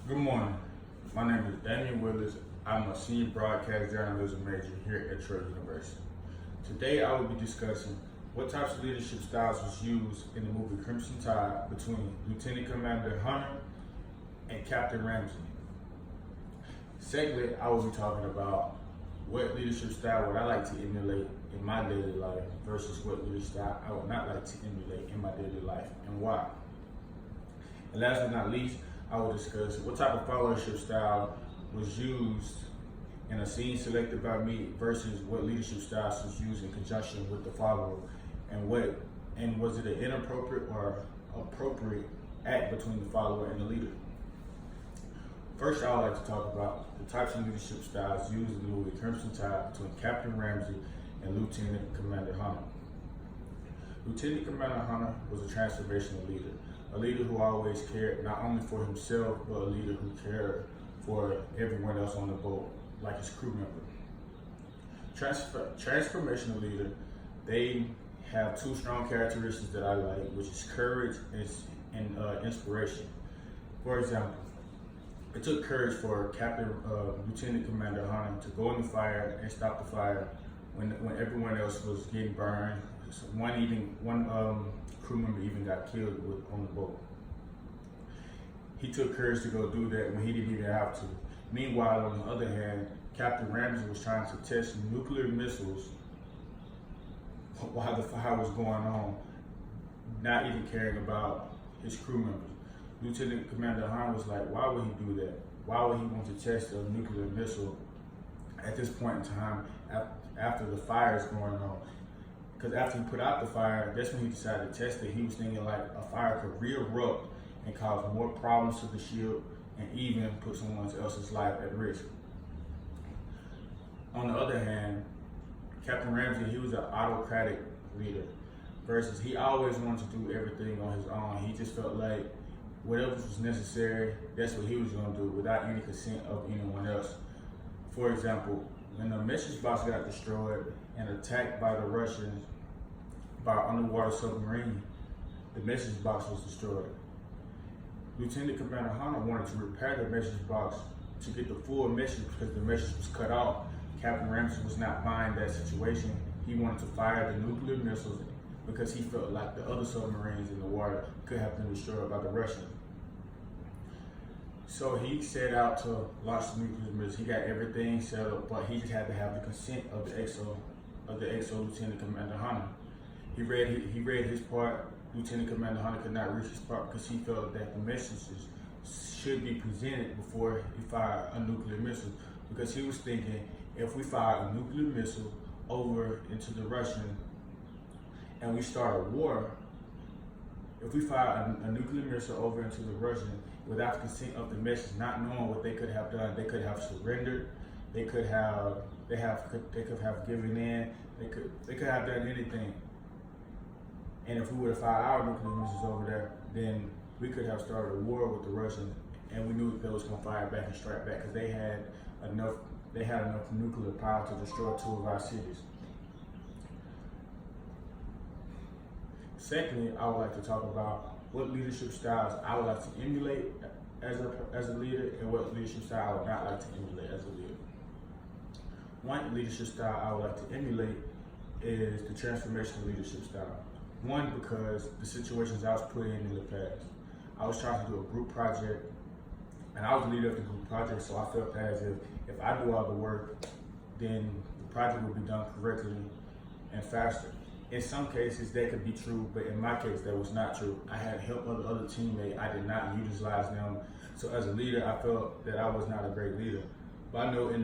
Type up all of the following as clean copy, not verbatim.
Good morning. My name is Daniel Willis. I'm a senior broadcast journalism major here at Troy University. Today I will be discussing what types of leadership styles was used in the movie Crimson Tide between Lieutenant Commander Hunter and Captain Ramsey. Secondly, I will be talking about what leadership style would I like to emulate in my daily life versus what leadership style I would not like to emulate in my daily life and why. And last but not least, I will discuss what type of followership style was used in a scene selected by me versus what leadership styles was used in conjunction with the follower, and was it an inappropriate or appropriate act between the follower and the leader. First, I would like to talk about the types of leadership styles used in the movie Crimson Tide between Captain Ramsey and Lieutenant Commander Hunter. Lieutenant Commander Hunter was a transformational leader, a leader who always cared not only for himself, but a leader who cared for everyone else on the boat, like his crew member. Transformational leader, they have two strong characteristics that I like, which is courage and inspiration. For example, it took courage for Lieutenant Commander Hunter to go in the fire and stop the fire when everyone else was getting burned. So one crew member even got killed on the boat. He took courage to go do that when he didn't even have to. Meanwhile, on the other hand, Captain Ramsey was trying to test nuclear missiles while the fire was going on, not even caring about his crew members. Lieutenant Commander Hunter was like, why would he do that? Why would he want to test a nuclear missile at this point in time after the fire is going on? Because after he put out the fire, that's when he decided to test it. He was thinking like a fire could re-erupt and cause more problems to the ship and even put someone else's life at risk. On the other hand, Captain Ramsey, he was an autocratic leader versus he always wanted to do everything on his own. He just felt like whatever was necessary, that's what he was going to do without any consent of anyone else. For example, when the message box got destroyed and attacked by the Russians by an underwater submarine, the message box was destroyed. Lieutenant Commander Hunter wanted to repair the message box to get the full message because the message was cut off. Captain Ramsey was not buying that situation. He wanted to fire the nuclear missiles because he felt like the other submarines in the water could have been destroyed by the Russians. So he set out to launch the nuclear missiles. He got everything set up, but he just had to have the consent of the XO Lieutenant Commander Hunter. He read his part. Lieutenant Commander Hunter could not reach his part because he felt that the messages should be presented before he fired a nuclear missile. Because he was thinking, if we fire a nuclear missile over into the Russian and we start a war, if we fire a nuclear missile over into the Russian without the consent of the message, not knowing what they could have done, they could have surrendered, they could have given in, they could have done anything. And if we would have fired our nuclear missiles over there, then we could have started a war with the Russians, and we knew that they was gonna fire back and strike back because they had enough nuclear power to destroy two of our cities. Secondly, I would like to talk about what leadership styles I would like to emulate as a leader and what leadership style I would not like to emulate as a leader. One leadership style I would like to emulate is the transformational leadership style. One, because the situations I was put in the past. I was trying to do a group project, and I was the leader of the group project, so I felt as if I do all the work, then the project will be done correctly and faster. In some cases, that could be true, but in my case, that was not true. I had help of the other teammates. I did not utilize them. So as a leader, I felt that I was not a great leader. But I know in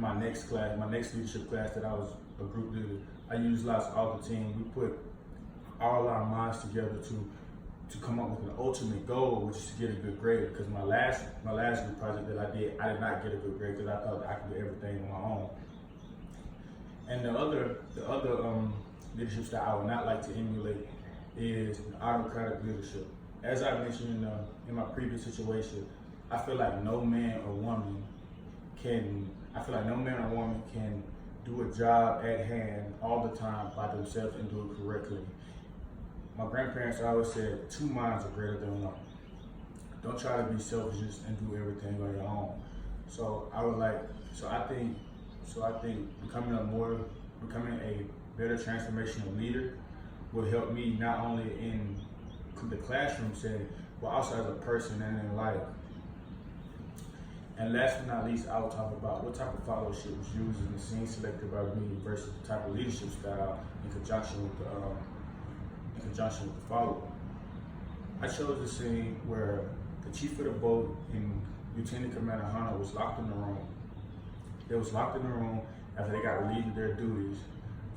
my next class, my next leadership class that I was a group leader, I utilized all the team. We put all our minds together to come up with an ultimate goal, which is to get a good grade. Because my last group project that I did not get a good grade because I thought I could do everything on my own. And the other leadership style I would not like to emulate is an autocratic leadership. As I mentioned in my previous situation, I feel like no man or woman can do a job at hand all the time by themselves and do it correctly. My grandparents always said 2 minds are greater than one. don't try to be selfish and do everything on your own. I think becoming a better transformational leader will help me not only in the classroom setting, but also as a person and in life. And last but not least, I will talk about what type of followership was used in the scene selected by me versus the type of leadership style in conjunction with the follower. I chose the scene where the chief of the boat and Lieutenant Commander Hunter was locked in the room. They was locked in the room after they got relieved of their duties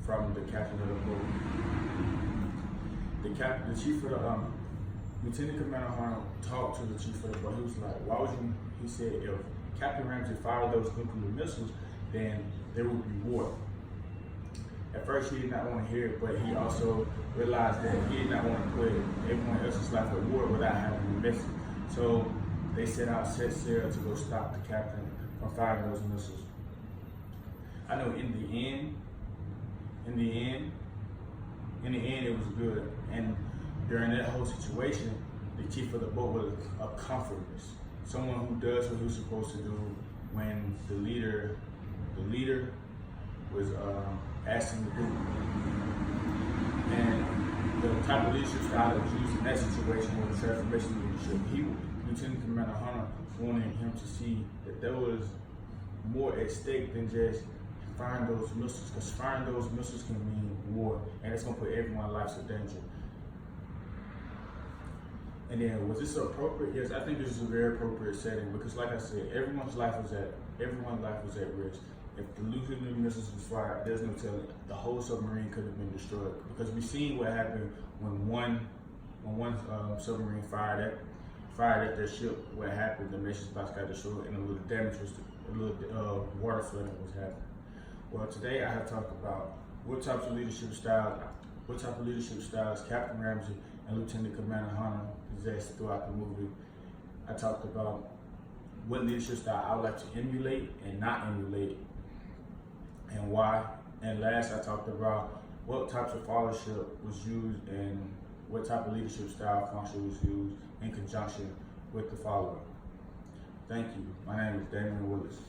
from the captain of the boat. The chief of the Lieutenant Commander Hunter talked to the chief of the boat. He was like, "Why would you?" He said, "If Captain Ramsey fired those nuclear missiles, then there would be war." At first, he did not want to hear it, but he also realized that he did not want to put everyone else's life at war without having a message. So they set sail to go stop the captain from firing those missiles. I know in the end, it was good. And during that whole situation, the chief of the boat was a comfortless, someone who does what he was supposed to do when the leader was asked him to do. And the type of leadership style that was used in that situation was transformational leadership. Lieutenant Commander Hunter wanted him to see that there was more at stake than just firing those missiles, because firing those missiles can mean war, and it's going to put everyone's lives in danger. And then, was this appropriate? Yes, I think this is a very appropriate setting because, like I said, everyone's life was at risk. If the nuclear missiles was fired, there's no telling. The whole submarine could have been destroyed because we've seen what happened when one submarine fired at their ship. What happened? The Mason's box got destroyed, and a little water flooding was happening. Well, today I have talked about what types of leadership styles Captain Ramsey and Lieutenant Commander Hunter possessed throughout the movie. I talked about what leadership style I would like to emulate and not emulate, and why. And last, I talked about what types of followership was used and what type of leadership style function was used in conjunction with the follower. Thank you. My name is Damian Willis.